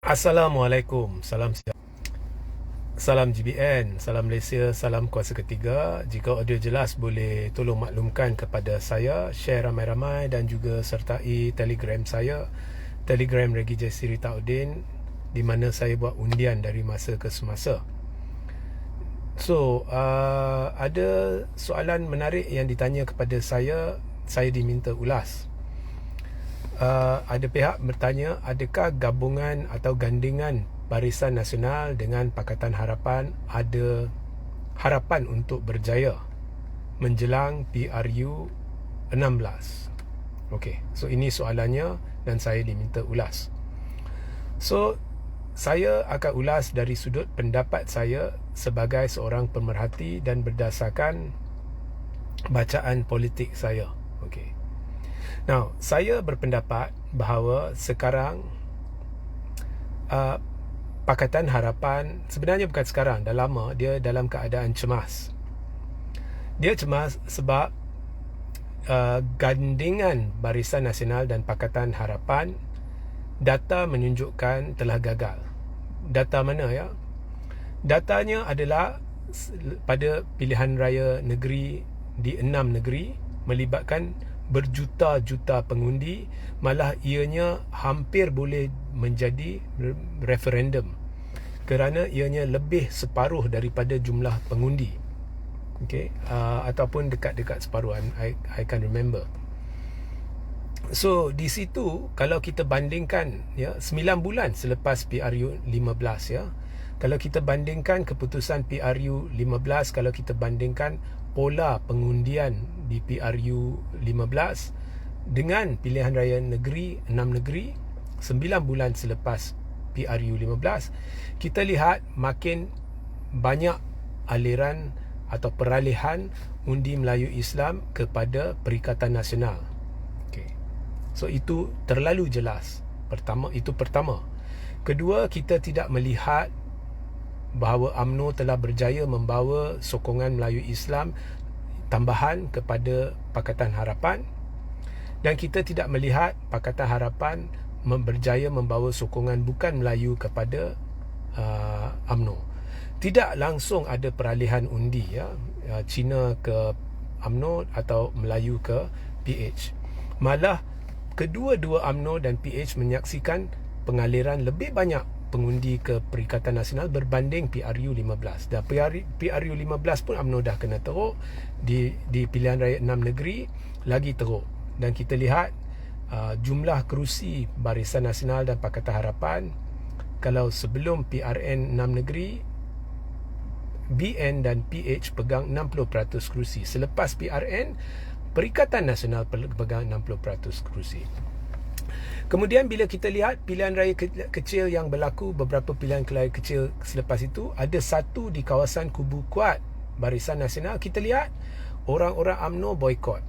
Assalamualaikum, salam GBN, salam Malaysia, salam kuasa ketiga. Jika audio jelas, boleh tolong maklumkan kepada saya, share ramai-ramai dan juga sertai Telegram saya, Telegram Regi Jasiri Tauddin, di mana saya buat undian dari masa ke semasa. Ada soalan menarik yang ditanya kepada saya diminta ulas. Ada pihak bertanya, adakah gabungan atau gandingan Barisan Nasional dengan Pakatan Harapan ada harapan untuk berjaya menjelang PRU 16? Okey, so ini soalannya dan saya diminta ulas. Saya akan ulas dari sudut pendapat saya sebagai seorang pemerhati dan berdasarkan bacaan politik saya. Okey. Now, saya berpendapat bahawa sekarang Pakatan Harapan, sebenarnya bukan sekarang, dah lama dia dalam keadaan cemas. Dia cemas sebab gandingan Barisan Nasional dan Pakatan Harapan, data menunjukkan telah gagal. Data mana ya? Datanya adalah pada pilihan raya negeri di 6 negeri melibatkan berjuta-juta pengundi, malah ianya hampir boleh menjadi referendum kerana ianya lebih separuh daripada jumlah pengundi. Okay? Ataupun dekat-dekat separuh, I can't remember. So di situ kalau kita bandingkan ya 9 bulan selepas PRU 15 ya, kalau kita bandingkan keputusan PRU 15, kalau kita bandingkan pola pengundian di PRU 15 dengan pilihan raya negeri 6 negeri 9 bulan selepas PRU 15, kita lihat makin banyak aliran atau peralihan undi Melayu Islam kepada Perikatan Nasional. Okay. So itu terlalu jelas. Itu pertama. Kedua, kita tidak melihat bahawa UMNO telah berjaya membawa sokongan Melayu Islam tambahan kepada Pakatan Harapan, dan kita tidak melihat Pakatan Harapan berjaya membawa sokongan bukan Melayu kepada UMNO. Tidak langsung ada peralihan undi ya, Cina ke UMNO atau Melayu ke PH. Malah kedua-dua UMNO dan PH menyaksikan pengaliran lebih banyak pengundi ke Perikatan Nasional berbanding PRU 15. Dan PRU 15 pun UMNO dah kena teruk, di pilihan raya 6 negeri lagi teruk. Dan kita lihat jumlah kerusi Barisan Nasional dan Pakatan Harapan, kalau sebelum PRN 6 negeri, BN dan PH pegang 60% kerusi. Selepas PRN, Perikatan Nasional pegang 60% kerusi. Kemudian bila kita lihat pilihan raya kecil yang berlaku, beberapa pilihan raya kecil selepas itu, ada satu di kawasan kubu kuat Barisan Nasional, kita lihat orang-orang UMNO boykot.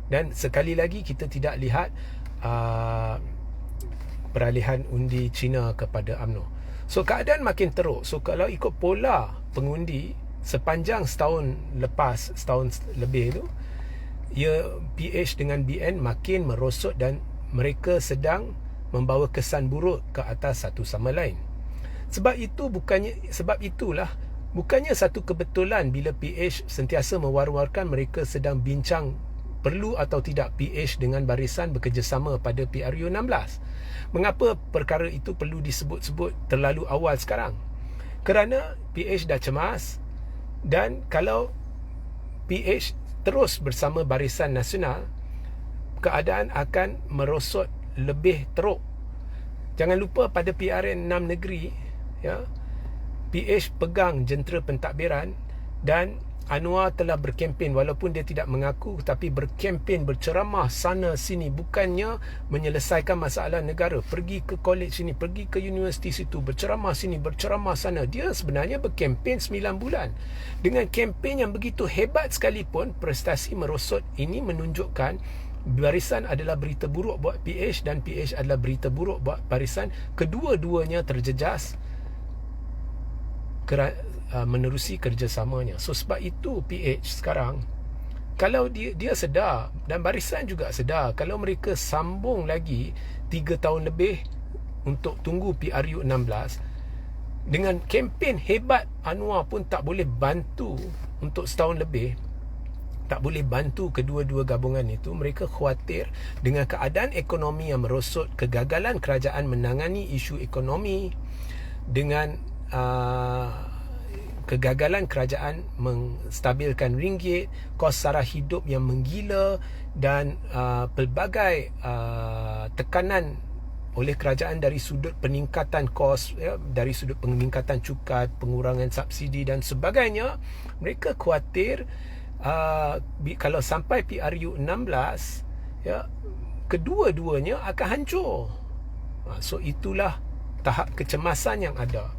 Dan sekali lagi kita tidak lihat peralihan undi Cina kepada UMNO. So keadaan makin teruk. So kalau ikut pola pengundi sepanjang setahun lebih itu, ya PH dengan BN makin merosot dan mereka sedang membawa kesan buruk ke atas satu sama lain. Sebab itulah bukannya satu kebetulan bila PH sentiasa mewar-warkan mereka sedang bincang perlu atau tidak PH dengan barisan bekerjasama pada PRU 16. Mengapa perkara itu perlu disebut-sebut terlalu awal sekarang? Kerana PH dah cemas, dan kalau PH terus bersama Barisan Nasional, keadaan akan merosot lebih teruk. Jangan lupa pada PRN 6 negeri ya, PH pegang jentera pentadbiran, dan Anwar telah berkempen, walaupun dia tidak mengaku, tapi berkempen, berceramah sana sini, bukannya menyelesaikan masalah negara. Pergi ke college sini, pergi ke universiti situ, berceramah sini, berceramah sana. Dia sebenarnya berkempen 9 bulan. Dengan kempen yang begitu hebat sekalipun, prestasi merosot. Ini menunjukkan barisan adalah berita buruk buat PH dan PH adalah berita buruk buat barisan. Kedua-duanya terjejas menerusi kerjasamanya. So sebab itu PH sekarang, kalau dia sedar dan barisan juga sedar, kalau mereka sambung lagi 3 tahun lebih untuk tunggu PRU 16. Dengan kempen hebat, Anwar pun tak boleh bantu untuk setahun lebih, tak boleh bantu kedua-dua gabungan itu. Mereka khawatir dengan keadaan ekonomi yang merosot, kegagalan kerajaan menangani isu ekonomi, dengan kegagalan kerajaan menstabilkan ringgit, kos sara hidup yang menggila, dan pelbagai tekanan oleh kerajaan dari sudut peningkatan kos, dari sudut peningkatan cukai, pengurangan subsidi dan sebagainya. Mereka khawatir kalau sampai PRU 16, kedua-duanya akan hancur. So itulah tahap kecemasan yang ada.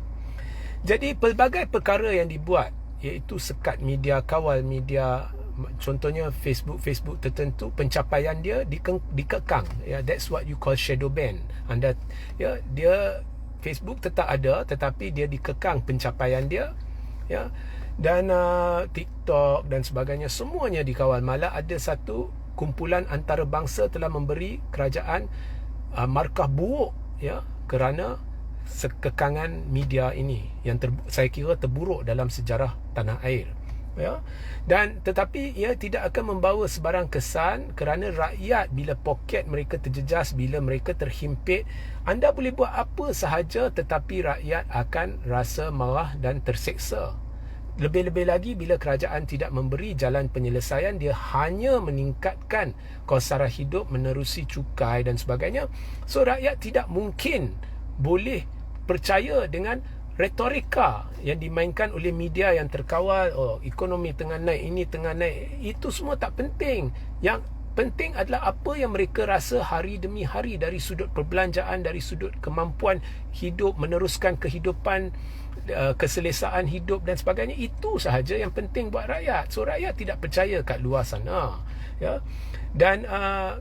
Jadi pelbagai perkara yang dibuat, iaitu sekat media, kawal media, contohnya Facebook tertentu, pencapaian dia dikekang. That's what you call shadow ban. Dia Facebook tetap ada, tetapi dia dikekang pencapaian dia, dan TikTok dan sebagainya, semuanya dikawal. Malah ada satu kumpulan antarabangsa telah memberi kerajaan markah buruk, kerana kekangan media ini yang saya kira terburuk dalam sejarah tanah air. Dan tetapi ia tidak akan membawa sebarang kesan, kerana rakyat bila poket mereka terjejas, bila mereka terhimpit, anda boleh buat apa sahaja, tetapi rakyat akan rasa marah dan terseksa. Lebih-lebih lagi bila kerajaan tidak memberi jalan penyelesaian, dia hanya meningkatkan kos sara hidup, menerusi cukai dan sebagainya. So rakyat tidak mungkin boleh percaya dengan retorika yang dimainkan oleh media yang terkawal. Ekonomi tengah naik, ini tengah naik. Itu semua tak penting. Yang penting adalah apa yang mereka rasa hari demi hari, dari sudut perbelanjaan, dari sudut kemampuan hidup, meneruskan kehidupan, keselesaan hidup dan sebagainya. Itu sahaja yang penting buat rakyat. So rakyat tidak percaya kat luar sana, dan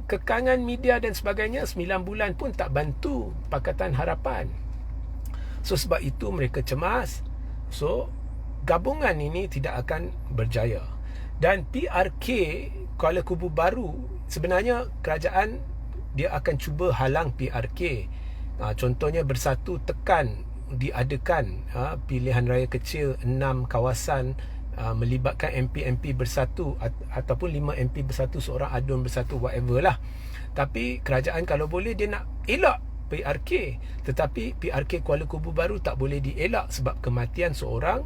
kekangan media dan sebagainya 9 bulan pun tak bantu Pakatan Harapan. So sebab itu mereka cemas. So gabungan ini tidak akan berjaya. Dan PRK Kuala Kubu Baru, sebenarnya kerajaan dia akan cuba halang PRK. Contohnya Bersatu tekan diadakan pilihan raya kecil 6 kawasan, melibatkan MP-MP Bersatu ataupun 5 MP Bersatu, seorang adun Bersatu, whatever lah. Tapi kerajaan kalau boleh dia nak elak PRK, tetapi PRK Kuala Kubu Baru tak boleh dielak sebab kematian seorang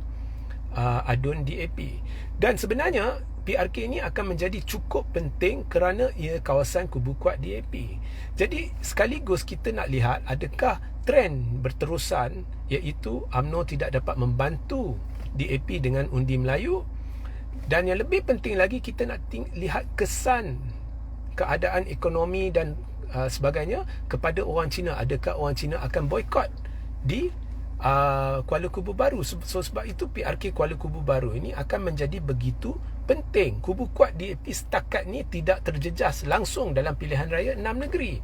adun DAP. Dan sebenarnya PRK ini akan menjadi cukup penting kerana ia kawasan kubu kuat DAP. Jadi sekaligus kita nak lihat adakah trend berterusan, iaitu UMNO tidak dapat membantu DAP dengan undi Melayu. Dan yang lebih penting lagi, kita nak lihat kesan keadaan ekonomi dan sebagainya kepada orang Cina. Adakah orang Cina akan boikot di Kuala Kubu Baru? So sebab itu PRK Kuala Kubu Baru ini akan menjadi begitu penting. Kubu kuat DAP setakat ni tidak terjejas langsung dalam pilihan raya 6 negeri.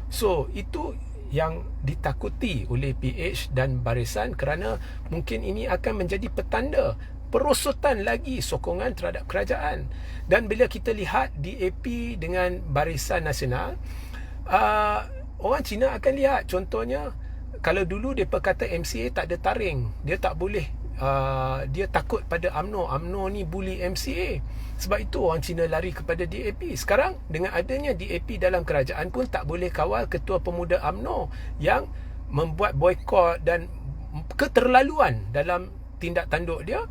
So itu yang ditakuti oleh PH dan barisan, kerana mungkin ini akan menjadi petanda perosotan lagi sokongan terhadap kerajaan. Dan bila kita lihat DAP dengan Barisan Nasional, orang Cina akan lihat, contohnya kalau dulu mereka kata MCA tak ada taring, dia tak boleh, dia takut pada UMNO ni bully MCA. Sebab itu orang Cina lari kepada DAP. Sekarang dengan adanya DAP dalam kerajaan pun tak boleh kawal ketua pemuda UMNO yang membuat boikot dan keterlaluan dalam tindak tanduk dia.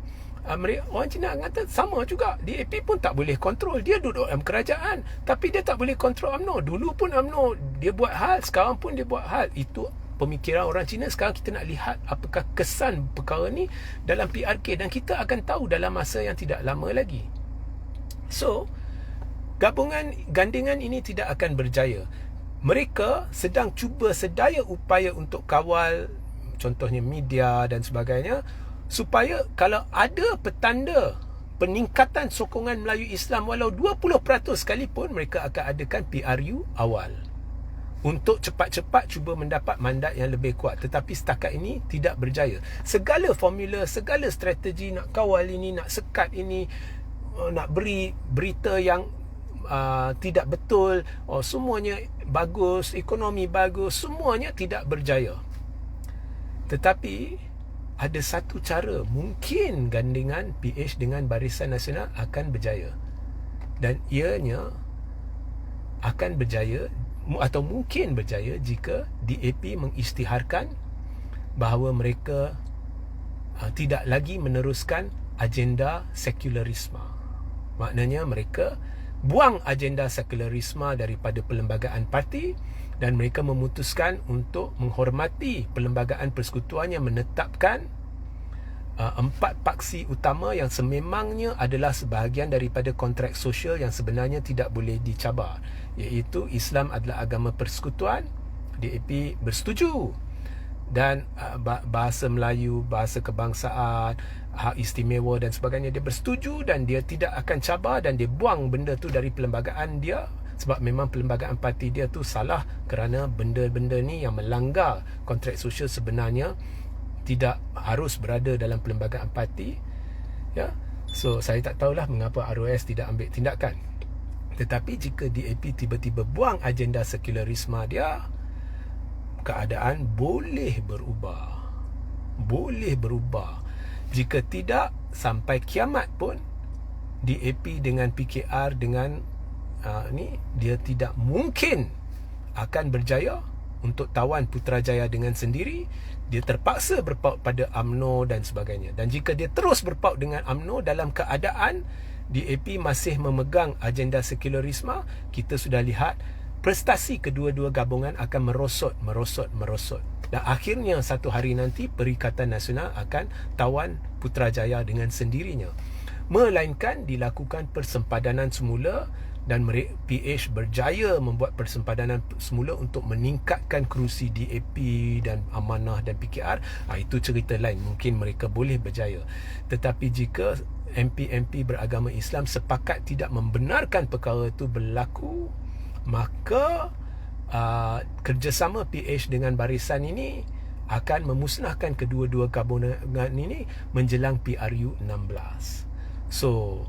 Orang Cina kata sama juga, DAP pun tak boleh kontrol. Dia duduk dalam kerajaan, tapi dia tak boleh kontrol UMNO. Dulu pun UMNO dia buat hal, sekarang pun dia buat hal. Itu pemikiran orang Cina. Sekarang kita nak lihat apakah kesan perkara ni dalam PRK, dan kita akan tahu dalam masa yang tidak lama lagi. So gandingan ini tidak akan berjaya. Mereka sedang cuba sedaya upaya untuk kawal, contohnya media dan sebagainya, supaya kalau ada petanda peningkatan sokongan Melayu Islam walau 20% sekalipun, mereka akan adakan PRU awal untuk cepat-cepat cuba mendapat mandat yang lebih kuat. Tetapi setakat ini tidak berjaya. Segala formula, segala strategi nak kawal ini, nak sekat ini, nak beri berita yang tidak betul, semuanya bagus, ekonomi bagus, semuanya tidak berjaya. Tetapi ada satu cara mungkin gandingan PH dengan Barisan Nasional akan berjaya. Dan ianya akan berjaya atau mungkin berjaya jika DAP mengisytiharkan bahawa mereka tidak lagi meneruskan agenda sekularisme. Maknanya mereka buang agenda sekularisme daripada perlembagaan parti dan mereka memutuskan untuk menghormati Perlembagaan Persekutuan yang menetapkan 4 paksi utama yang sememangnya adalah sebahagian daripada kontrak sosial yang sebenarnya tidak boleh dicabar, iaitu Islam adalah agama persekutuan, DAP bersetuju, dan bahasa Melayu, bahasa kebangsaan, hak istimewa dan sebagainya, dia bersetuju dan dia tidak akan cabar, dan dia buang benda tu dari perlembagaan dia sebab memang perlembagaan parti dia tu salah kerana benda-benda ni yang melanggar kontrak sosial sebenarnya tidak harus berada dalam perlembagaan parti, ya. So saya tak tahulah mengapa ROS tidak ambil tindakan. Tetapi jika DAP tiba-tiba buang agenda sekularisme dia, keadaan boleh berubah. Boleh berubah. Jika tidak, sampai kiamat pun DAP dengan PKR dengan dia tidak mungkin akan berjaya untuk tawan Putrajaya dengan sendiri. Dia terpaksa berpaut pada UMNO dan sebagainya. Dan jika dia terus berpaut dengan UMNO dalam keadaan DAP masih memegang agenda sekularisme, kita sudah lihat prestasi kedua-dua gabungan akan merosot. Dan akhirnya satu hari nanti Perikatan Nasional akan tawan Putrajaya dengan sendirinya. Melainkan dilakukan persempadanan semula dan PH berjaya membuat persempadanan semula untuk meningkatkan kerusi DAP dan Amanah dan PKR, itu cerita lain, mungkin mereka boleh berjaya. Tetapi jika MP-MP beragama Islam sepakat tidak membenarkan perkara itu berlaku, maka kerjasama PH dengan barisan ini akan memusnahkan kedua-dua gabungan ini menjelang PRU 16. So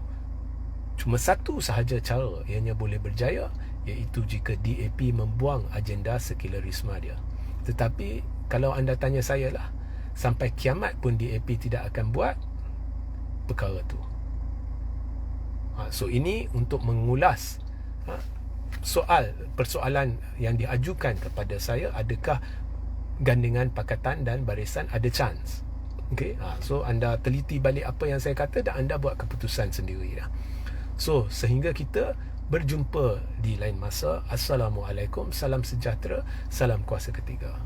cuma satu sahaja cara ianya boleh berjaya, iaitu jika DAP membuang agenda sekularisme dia. Tetapi kalau anda tanya saya lah, sampai kiamat pun DAP tidak akan buat perkara tu. So ini untuk mengulas persoalan yang diajukan kepada saya, adakah gandingan Pakatan dan Barisan ada chance? Okay? So anda teliti balik apa yang saya kata dan anda buat keputusan sendiri. So sehingga kita berjumpa di lain masa. Assalamualaikum, salam sejahtera, salam kuasa ketiga.